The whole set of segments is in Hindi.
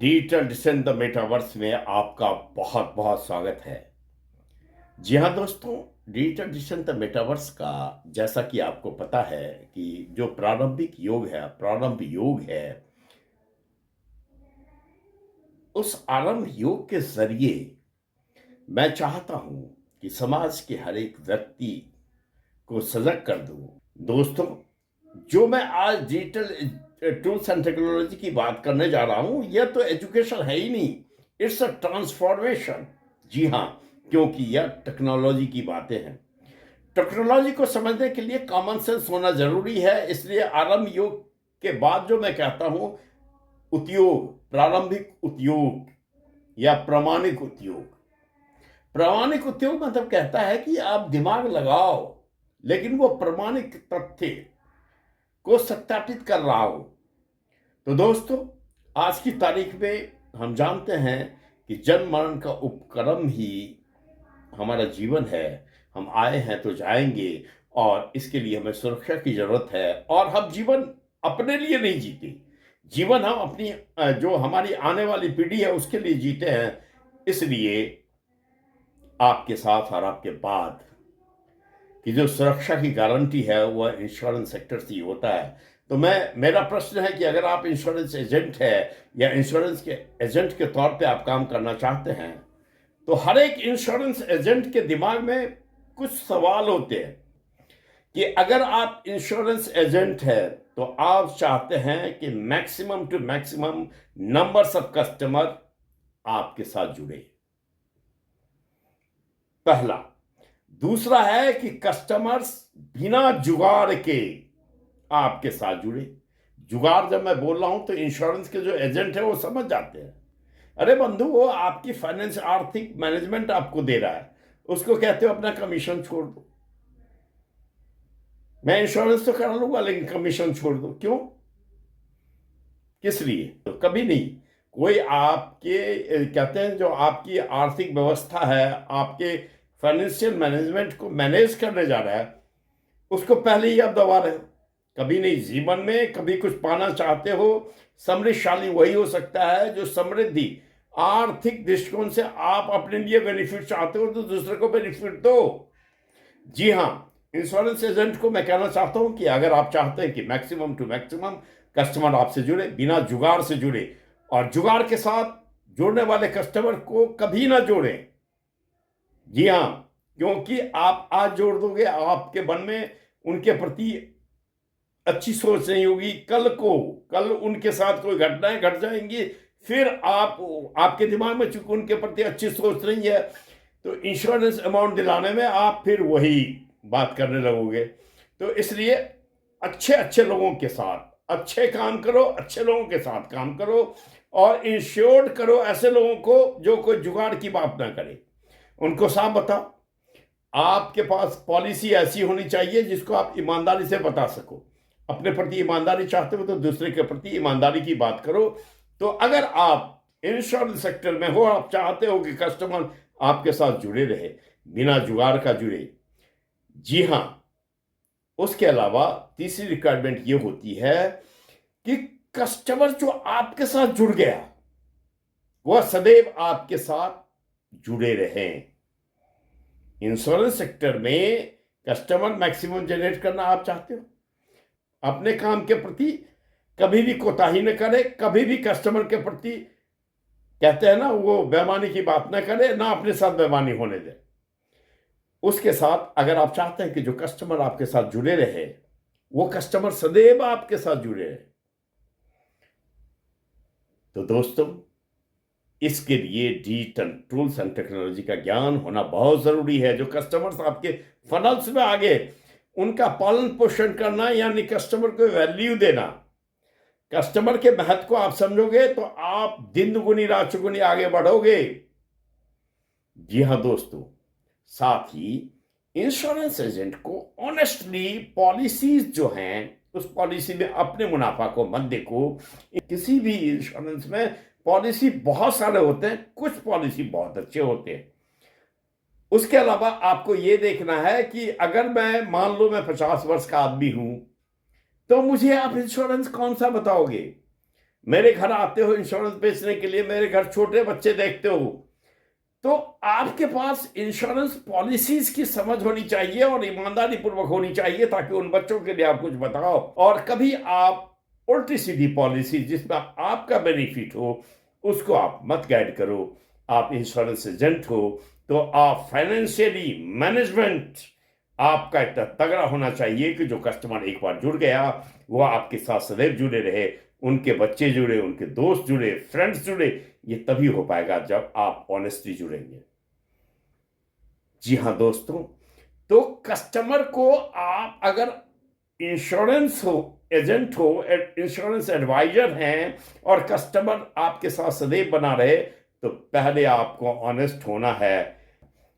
डिजिटल डिसेंट द मेटावर्स में आपका बहुत बहुत स्वागत है। जी हाँ दोस्तों, डिजिटल डिसेंट द मेटावर्स का जैसा कि आपको पता है कि जो प्रारंभ योग है, उस आरंभ योग के जरिए मैं चाहता हूं कि समाज के हर एक व्यक्ति को सजग कर दूं। दोस्तों, जो मैं आज डिजिटल टूल्स एंड टेक्नोलॉजी की बात करने जा रहा हूं, यह तो एजुकेशन है ही नहीं, इट्स अ ट्रांसफॉर्मेशन। जी हाँ, क्योंकि यह टेक्नोलॉजी की बातें हैं। टेक्नोलॉजी को समझने के लिए कॉमन सेंस होना जरूरी है। इसलिए आरंभ योग के बाद जो मैं कहता हूं, उद्योग, प्रारंभिक उद्योग या प्रामाणिक उद्योग। प्रामाणिक उद्योग मतलब कहता है कि आप दिमाग लगाओ, लेकिन वो प्रामाणिक तथ्य को सत्यापित कर रहा हो। तो दोस्तों, आज की तारीख में हम जानते हैं कि जन्म मरण का उपक्रम ही हमारा जीवन है। हम आए हैं तो जाएंगे, और इसके लिए हमें सुरक्षा की जरूरत है। और हम जीवन अपने लिए नहीं जीते, जीवन हम अपनी जो हमारी आने वाली पीढ़ी है उसके लिए जीते हैं। इसलिए आपके साथ और आपके बाद कि जो सुरक्षा की गारंटी है वह इंश्योरेंस सेक्टर से ही होता है। तो मेरा प्रश्न है कि अगर आप इंश्योरेंस एजेंट है या इंश्योरेंस के एजेंट के तौर पे आप काम करना चाहते हैं, तो हर एक इंश्योरेंस एजेंट के दिमाग में कुछ सवाल होते हैं कि अगर आप इंश्योरेंस एजेंट है तो आप चाहते हैं कि maximum to maximum numbers of customer आपके साथ जुड़े, पहला। दूसरा है कि कस्टमर्स बिना जुगाड़ के आपके साथ जुड़े। जुगाड़ जब मैं बोल रहा हूं तो इंश्योरेंस के जो एजेंट है वो समझ जाते हैं। अरे बंधु, वो आपकी फाइनेंस आर्थिक मैनेजमेंट आपको दे रहा है, उसको कहते हो अपना कमीशन छोड़ दो। मैं इंश्योरेंस तो करा लूंगा लेकिन कमीशन छोड़ दो, क्यों, किस लिए? तो कभी नहीं। कोई आपके कहते हैं जो आपकी आर्थिक व्यवस्था है, आपके फाइनेंशियल मैनेजमेंट को मैनेज करने जा रहा है, उसको पहले ही आप दबा रहे हो। कभी नहीं। जीवन में कभी कुछ पाना चाहते हो, समृद्धशाली वही हो सकता है जो समृद्धि आर्थिक दृष्टिकोण से आप अपने लिए बेनिफिट चाहते हो तो दूसरे को बेनिफिट दो। जी हाँ, इंश्योरेंस एजेंट को मैं कहना चाहता हूं कि अगर आप चाहते हैं कि मैक्सिमम टू मैक्सिमम कस्टमर आपसे जुड़े, बिना जुगाड़ से जुड़े, और जुगाड़ के साथ जुड़ने वाले कस्टमर को कभी ना जोड़ें। जी हाँ, क्योंकि आप आज जोड़ दोगे, आपके मन में उनके प्रति अच्छी सोच नहीं होगी। कल उनके साथ कोई घटनाएं घट जाएंगी, फिर आपके दिमाग में चूंकि उनके प्रति अच्छी सोच नहीं है, तो इंश्योरेंस अमाउंट दिलाने में आप फिर वही बात करने लगोगे। तो इसलिए अच्छे अच्छे लोगों के साथ अच्छे काम करो, अच्छे लोगों के साथ काम करो, और इंश्योर्ड करो ऐसे लोगों को जो कोई जुगाड़ की बात ना करे। उनको साफ बताओ। आपके पास पॉलिसी ऐसी होनी चाहिए जिसको आप ईमानदारी से बता सको। अपने प्रति ईमानदारी चाहते हो तो दूसरे के प्रति ईमानदारी की बात करो। तो अगर आप इंश्योरेंस सेक्टर में हो, आप चाहते हो कि कस्टमर आपके साथ जुड़े रहे, बिना जुगाड़ का जुड़े। जी हां, उसके अलावा तीसरी रिक्वायरमेंट ये होती है कि कस्टमर जो आपके साथ जुड़ गया वह सदैव आपके साथ जुड़े रहें। इंश्योरेंस सेक्टर में कस्टमर मैक्सिमम जनरेट करना आप चाहते हो। अपने काम के प्रति कभी भी कोताही न करे, कभी भी कस्टमर के प्रति कहते हैं ना वो बेईमानी की बात न करे, ना अपने साथ बेईमानी होने दे। उसके साथ अगर आप चाहते हैं कि जो कस्टमर आपके साथ जुड़े रहे, वो कस्टमर सदैव आपके साथ जुड़े रहे, तो दोस्तों इसके लिए डिजिटल टूल्स एंड टेक्नोलॉजी का ज्ञान होना बहुत जरूरी है। जो कस्टमर्स आपके फनल्स में आगे, उनका पालन पोषण करना, यानी कस्टमर को वैल्यू देना। कस्टमर के महत्व को आप समझोगे तो आप दिन दुगुनी रात चौगुनी आगे बढ़ोगे। जी हाँ दोस्तों, साथ ही इंश्योरेंस एजेंट को ऑनेस्टली पॉलिसीज जो हैं उस पॉलिसी में अपने मुनाफा को मत देखो। किसी भी इंश्योरेंस में पॉलिसी बहुत सारे होते हैं, कुछ पॉलिसी बहुत अच्छे होते हैं। उसके अलावा आपको यह देखना है कि अगर मैं मान लो मैं 50 वर्ष का आदमी हूं, तो मुझे आप इंश्योरेंस कौन सा बताओगे? मेरे घर आते हो इंश्योरेंस बेचने के लिए, मेरे घर छोटे बच्चे देखते हो, तो आपके पास इंश्योरेंस पॉलिसीज की समझ होनी चाहिए और ईमानदारी पूर्वक होनी चाहिए, ताकि उन बच्चों के लिए आप कुछ बताओ। और कभी आप उल्टी सीधी पॉलिसी जिसमें आपका बेनिफिट हो उसको आप मत गाइड करो। आप इंश्योरेंस एजेंट हो तो आप फाइनेंशियली मैनेजमेंट आपका इतना तगड़ा होना चाहिए कि जो कस्टमर एक बार जुड़ गया वो आपके साथ सदैव जुड़े रहे, उनके बच्चे जुड़े, उनके दोस्त जुड़े, फ्रेंड्स जुड़े। ये तभी हो पाएगा जब आप ऑनेस्टली जुड़ेंगे। जी हाँ दोस्तों, तो कस्टमर को आप अगर इंश्योरेंस हो एजेंट हो, इंश्योरेंस एडवाइजर हैं और कस्टमर आपके साथ सदैव बना रहे, तो पहले आपको ऑनेस्ट होना है।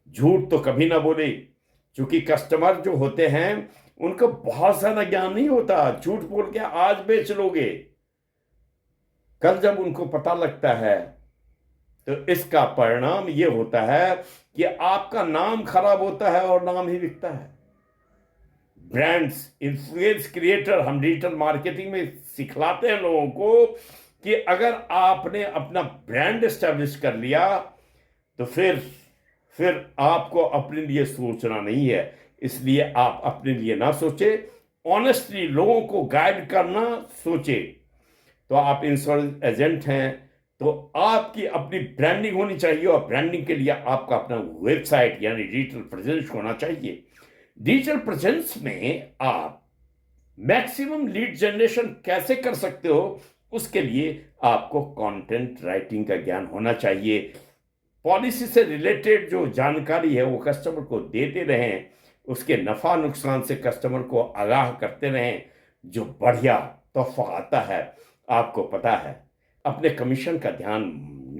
झूठ तो कभी ना बोले, क्योंकि कस्टमर जो होते हैं उनको बहुत ज्यादा ज्ञान नहीं होता। झूठ बोल के आज बेच लोगे, कल जब उनको पता लगता है तो इसका परिणाम ये होता है कि आपका नाम खराब होता है और नाम ही बिकता है। ब्रांड्स, इन्फ्लुएंस क्रिएटर, हम डिजिटल मार्केटिंग में सिखलाते हैं लोगों को कि अगर आपने अपना ब्रांड एस्टेब्लिश कर लिया तो फिर आपको अपने लिए सोचना नहीं है। इसलिए आप अपने लिए ना सोचे, ऑनेस्टली लोगों को गाइड करना सोचे। तो आप इंश्योरेंस एजेंट हैं तो आपकी अपनी ब्रांडिंग होनी चाहिए, और ब्रांडिंग के लिए आपका अपना वेबसाइट यानी डिजिटल प्रेजेंस होना चाहिए। डिजिटल प्रेजेंस में आप मैक्सिमम लीड जनरेशन कैसे कर सकते हो, उसके लिए आपको कंटेंट राइटिंग का ज्ञान होना चाहिए। पॉलिसी से रिलेटेड जो जानकारी है वो कस्टमर को देते रहें, उसके नफा नुकसान से कस्टमर को आगाह करते रहें। जो बढ़िया तोहफा आता है आपको पता है, अपने कमीशन का ध्यान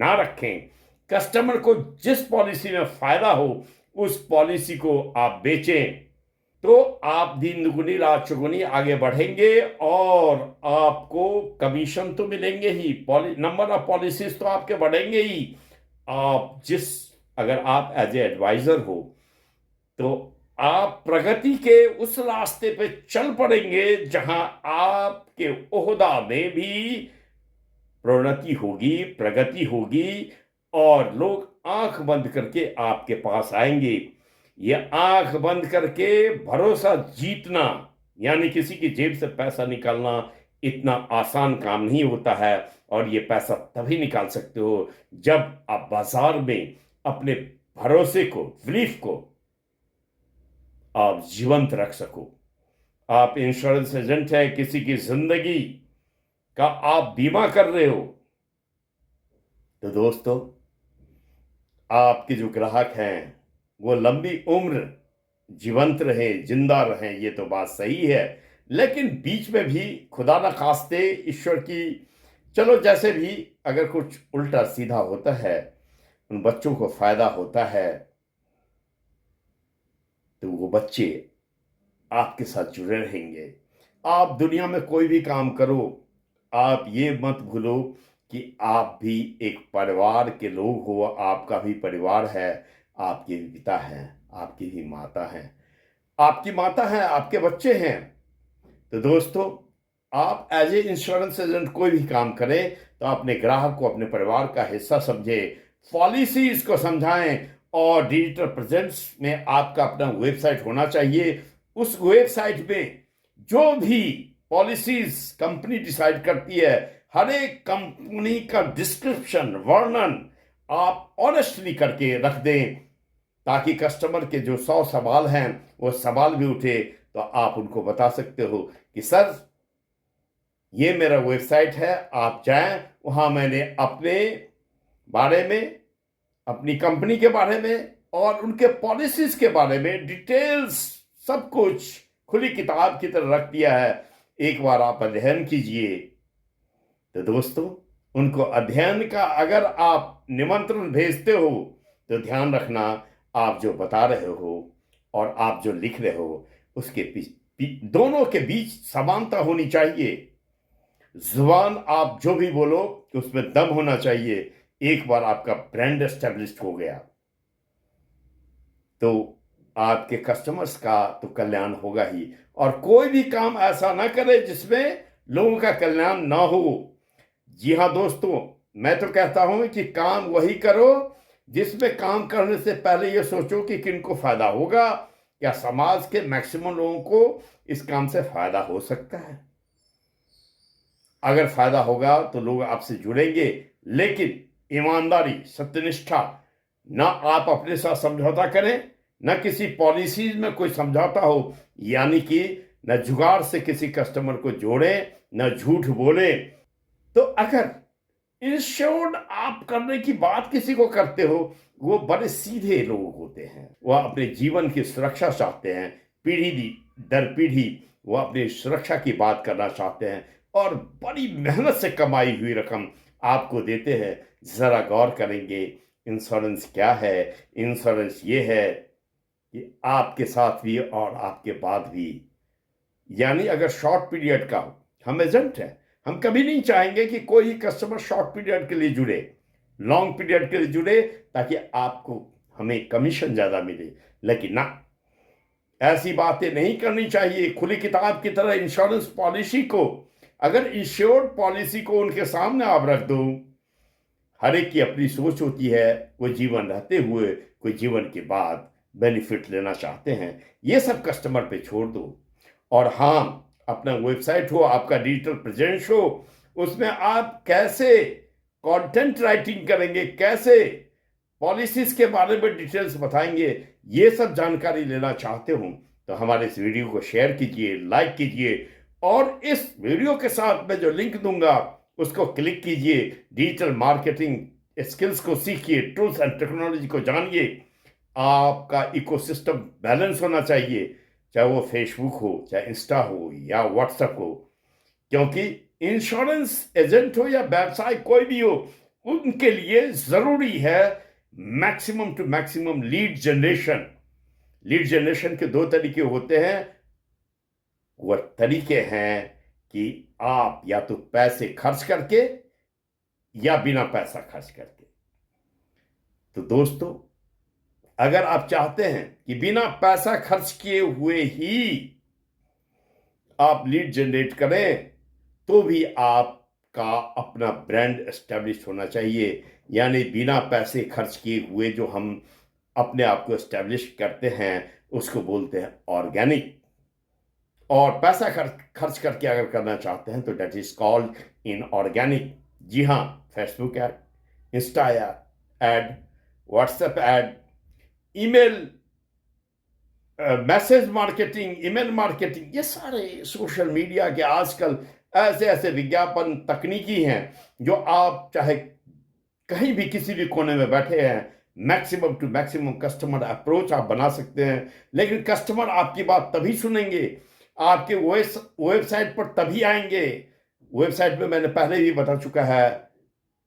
ना रखें। कस्टमर को जिस पॉलिसी में फायदा हो उस पॉलिसी को आप बेचें, तो आप दिन दुगुनी रात चौगुनी आगे बढ़ेंगे और आपको कमीशन तो मिलेंगे ही, नंबर ऑफ पॉलिसीज तो आपके बढ़ेंगे ही। अगर आप एज ए एडवाइजर हो तो आप प्रगति के उस रास्ते पे चल पड़ेंगे जहां आपके ओहदा में भी प्रोन्नति होगी, प्रगति होगी, और लोग आंख बंद करके आपके पास आएंगे। ये आंख बंद करके भरोसा जीतना यानी किसी की जेब से पैसा निकालना इतना आसान काम नहीं होता है। और ये पैसा तभी निकाल सकते हो जब आप बाजार में अपने भरोसे को, बिलीफ को आप जीवंत रख सको। आप इंश्योरेंस एजेंट है, किसी की जिंदगी का आप बीमा कर रहे हो, तो दोस्तों आपके जो ग्राहक हैं वो लंबी उम्र जीवंत रहें, जिंदा रहें, ये तो बात सही है। लेकिन बीच में भी खुदा न खास्ते ईश्वर की, चलो जैसे भी अगर कुछ उल्टा सीधा होता है, उन बच्चों को फायदा होता है, तो वो बच्चे आपके साथ जुड़े रहेंगे। आप दुनिया में कोई भी काम करो, आप ये मत भूलो कि आप भी एक परिवार के लोग हो, आपका भी परिवार है, आपके भी पिता हैं, आपकी भी माता हैं, आपकी माता है, आपके बच्चे हैं। तो दोस्तों, आप एज ए इंश्योरेंस एजेंट कोई भी काम करें तो अपने ग्राहक को अपने परिवार का हिस्सा समझे, पॉलिसीज को समझाएं, और डिजिटल प्रेजेंस में आपका अपना वेबसाइट होना चाहिए। उस वेबसाइट में जो भी पॉलिसीज कंपनी डिसाइड करती है, हर एक कंपनी का डिस्क्रिप्शन, वर्णन आप ऑनेस्टली करके रख दें, ताकि कस्टमर के जो 100 सवाल हैं वो सवाल भी उठे तो आप उनको बता सकते हो कि सर ये मेरा वेबसाइट है, आप जाएं, वहां मैंने अपने बारे में, अपनी कंपनी के बारे में और उनके पॉलिसीज के बारे में डिटेल्स सब कुछ खुली किताब की तरह रख दिया है। एक बार आप अध्ययन कीजिए। तो दोस्तों, उनको अध्ययन का अगर आप निमंत्रण भेजते हो तो ध्यान रखना, आप जो बता रहे हो और आप जो लिख रहे हो उसके दोनों के बीच समानता होनी चाहिए। जुबान आप जो भी बोलो उसमें दम होना चाहिए। एक बार आपका ब्रांड एस्टेब्लिश हो गया तो आपके कस्टमर्स का तो कल्याण होगा ही, और कोई भी काम ऐसा ना करे जिसमें लोगों का कल्याण ना हो। जी हाँ दोस्तों, मैं तो कहता हूं कि काम वही करो जिसमें काम करने से पहले ये सोचो कि किनको फायदा होगा, क्या समाज के मैक्सिमम लोगों को इस काम से फायदा हो सकता है। अगर फायदा होगा तो लोग आपसे जुड़ेंगे, लेकिन ईमानदारी, सत्यनिष्ठा, ना आप अपने साथ समझौता करें, न किसी पॉलिसीज में कोई समझौता हो, यानी कि न जुगाड़ से किसी कस्टमर को जोड़ें, न झूठ बोले। तो अगर इंश्योर्ड आप करने की बात किसी को करते हो, वो बड़े सीधे लोग होते हैं, वह अपने जीवन की सुरक्षा चाहते हैं, पीढ़ी दर पीढ़ी वो अपनी सुरक्षा की बात करना चाहते हैं और बड़ी मेहनत से कमाई हुई रकम आपको देते हैं। जरा गौर करेंगे इंश्योरेंस क्या है। इंश्योरेंस ये है कि आपके साथ भी और आपके बाद भी, यानी अगर शॉर्ट पीरियड का हो, हम एजेंट हैं, हम कभी नहीं चाहेंगे कि कोई कस्टमर शॉर्ट पीरियड के लिए जुड़े, लॉन्ग पीरियड के लिए जुड़े ताकि आपको हमें कमीशन ज्यादा मिले। लेकिन ना, ऐसी बातें नहीं करनी चाहिए। खुली किताब की तरह इंश्योरेंस पॉलिसी को, अगर इंश्योर्ड पॉलिसी को उनके सामने आप रख दो, हर एक की अपनी सोच होती है, कोई जीवन रहते हुए, कोई जीवन के बाद बेनिफिट लेना चाहते हैं, ये सब कस्टमर पे छोड़ दो। और हाँ, अपना वेबसाइट हो, आपका डिजिटल प्रेजेंस हो, उसमें आप कैसे कंटेंट राइटिंग करेंगे, कैसे पॉलिसीज के बारे में डिटेल्स बताएंगे, ये सब जानकारी लेना चाहते हो तो हमारे इस वीडियो को शेयर कीजिए, लाइक कीजिए और इस वीडियो के साथ मैं जो लिंक दूंगा उसको क्लिक कीजिए। डिजिटल मार्केटिंग स्किल्स को सीखिए, टूल्स एंड टेक्नोलॉजी को जानिए। आपका इकोसिस्टम बैलेंस होना चाहिए, चाहे वो फेसबुक हो, चाहे इंस्टा हो या व्हाट्सएप हो, क्योंकि इंश्योरेंस एजेंट हो या व्यवसाय कोई भी हो, उनके लिए जरूरी है maximum to maximum lead generation. Lead generation के दो तरीके होते हैं। वह तरीके हैं कि आप या तो पैसे खर्च करके या बिना पैसा खर्च करके। तो दोस्तों, अगर आप चाहते हैं कि बिना पैसा खर्च किए हुए ही आप लीड जनरेट करें, तो भी आपका अपना ब्रांड एस्टेब्लिश होना चाहिए। यानी बिना पैसे खर्च किए हुए जो हम अपने आप को एस्टेब्लिश करते हैं उसको बोलते हैं ऑर्गेनिक। और पैसा खर्च करके अगर करना चाहते हैं तो डेट इज कॉल्ड इनऑर्गेनिक। जी हाँ, Facebook ad, Insta add, WhatsApp add, email message marketing, email marketing, ये सारे सोशल मीडिया के आजकल ऐसे ऐसे विज्ञापन तकनीकी हैं जो आप चाहे कहीं भी किसी भी कोने में बैठे हैं, maximum to maximum customer approach आप बना सकते हैं। लेकिन कस्टमर आपकी बात तभी सुनेंगे, आपके वेबसाइट पर तभी आएंगे। वेबसाइट में मैंने पहले भी बता चुका है,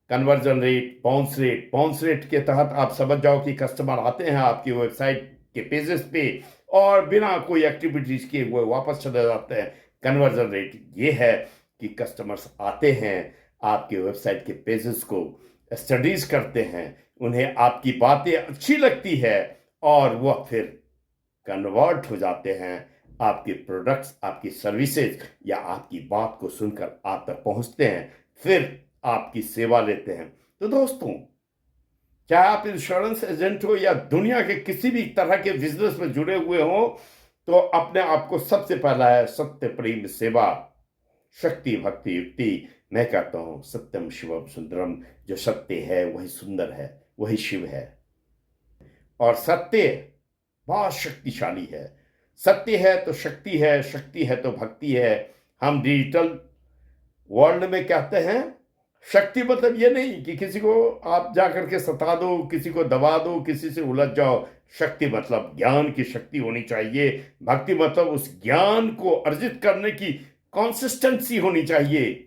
कन्वर्जन रेट, बाउंस रेट के तहत आप समझ जाओ कि कस्टमर आते हैं आपकी वेबसाइट के पेजेस पे और बिना कोई एक्टिविटीज किए हुए वापस चले जाते हैं। कन्वर्जन रेट ये है कि कस्टमर्स आते हैं, आपके वेबसाइट के पेजेस को स्टडीज करते हैं, उन्हें आपकी बातें अच्छी लगती है और वह फिर कन्वर्ट हो जाते हैं आपके प्रोडक्ट्स, आपकी सर्विसेज या आपकी बात को सुनकर आप तक पहुंचते हैं, फिर आपकी सेवा लेते हैं। तो दोस्तों, चाहे आप इंश्योरेंस एजेंट हो या दुनिया के किसी भी तरह के बिजनेस में जुड़े हुए हो, तो अपने आप को सबसे पहला है सत्य, प्रेम, सेवा, शक्ति, भक्ति, युक्ति। मैं कहता हूं सत्यम शिवम सुंदरम। जो सत्य है वही सुंदर है, वही शिव है। और सत्य बहुत शक्तिशाली है। सत्य है तो शक्ति है, शक्ति है तो भक्ति है। हम डिजिटल वर्ल्ड में कहते हैं शक्ति मतलब ये नहीं कि किसी को आप जाकर के सता दो, किसी को दबा दो, किसी से उलझ जाओ। शक्ति मतलब ज्ञान की शक्ति होनी चाहिए। भक्ति मतलब उस ज्ञान को अर्जित करने की कंसिस्टेंसी होनी चाहिए।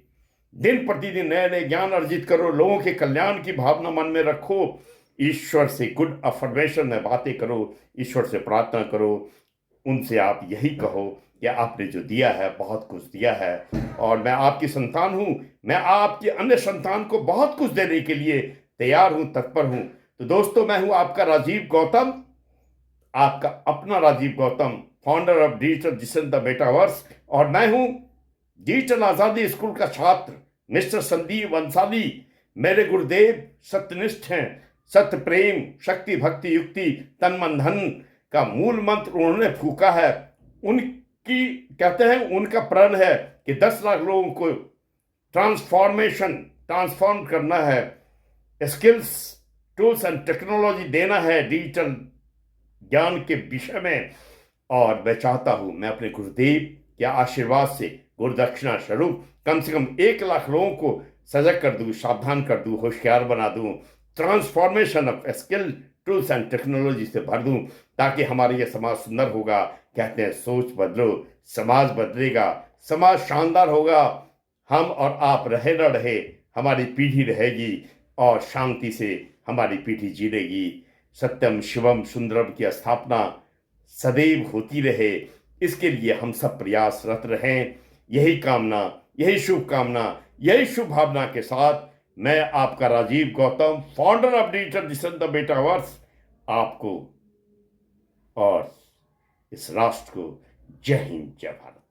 दिन प्रतिदिन नए नए ज्ञान अर्जित करो, लोगों के कल्याण की भावना मन में रखो, ईश्वर से गुड अफर्मेशन में बातें करो, ईश्वर से प्रार्थना करो, उनसे आप यही कहो कि आपने जो दिया है बहुत कुछ दिया है और मैं आपकी संतान हूं, मैं आपकी अन्य संतान को बहुत कुछ देने के लिए तैयार हूं, तत्पर हूं। तो दोस्तों, मैं हूं आपका राजीव गौतम, आपका अपना Rajiv Gautam, founder of digital जिसन द मेटावर्स। और मैं हूं डिजिटल आजादी स्कूल का छात्र। मिस्टर संदीप अंसाली मेरे गुरुदेव सत्यनिष्ठ हैं। सत्य, प्रेम, शक्ति, भक्ति, युक्ति, तन मन धन का मूल मंत्र उन्होंने फूका है। उनकी कहते हैं उनका प्रण है कि 10 लाख लोगों को ट्रांसफॉर्म करना है, स्किल्स, टूल्स एंड टेक्नोलॉजी देना है डिजिटल ज्ञान के विषय में। और मैं चाहता हूं मैं अपने गुरुदेव के आशीर्वाद से गुरुदक्षिणा स्वरूप कम से कम 1 लाख लोगों को सजग कर दूं, सावधान कर दूं, होशियार बना दूं, transformation of skill, tools and technology से भर दूं, ताकि हमारा यह समाज सुंदर होगा। कहते हैं सोच बदलो, समाज बदलेगा, समाज शानदार होगा। हम और आप रहे न रहे, हमारी पीढ़ी रहेगी और शांति से हमारी पीढ़ी जीलेगी। सत्यम शिवम सुंदरम की स्थापना सदैव होती रहे, इसके लिए हम सब प्रयासरत रहें। यही कामना, यही शुभकामना, यही शुभ भावना के साथ मैं आपका Rajiv Gautam, founder of digital mission the metaverse, आपको और इस राष्ट्र को जय हिंद, जय भारत।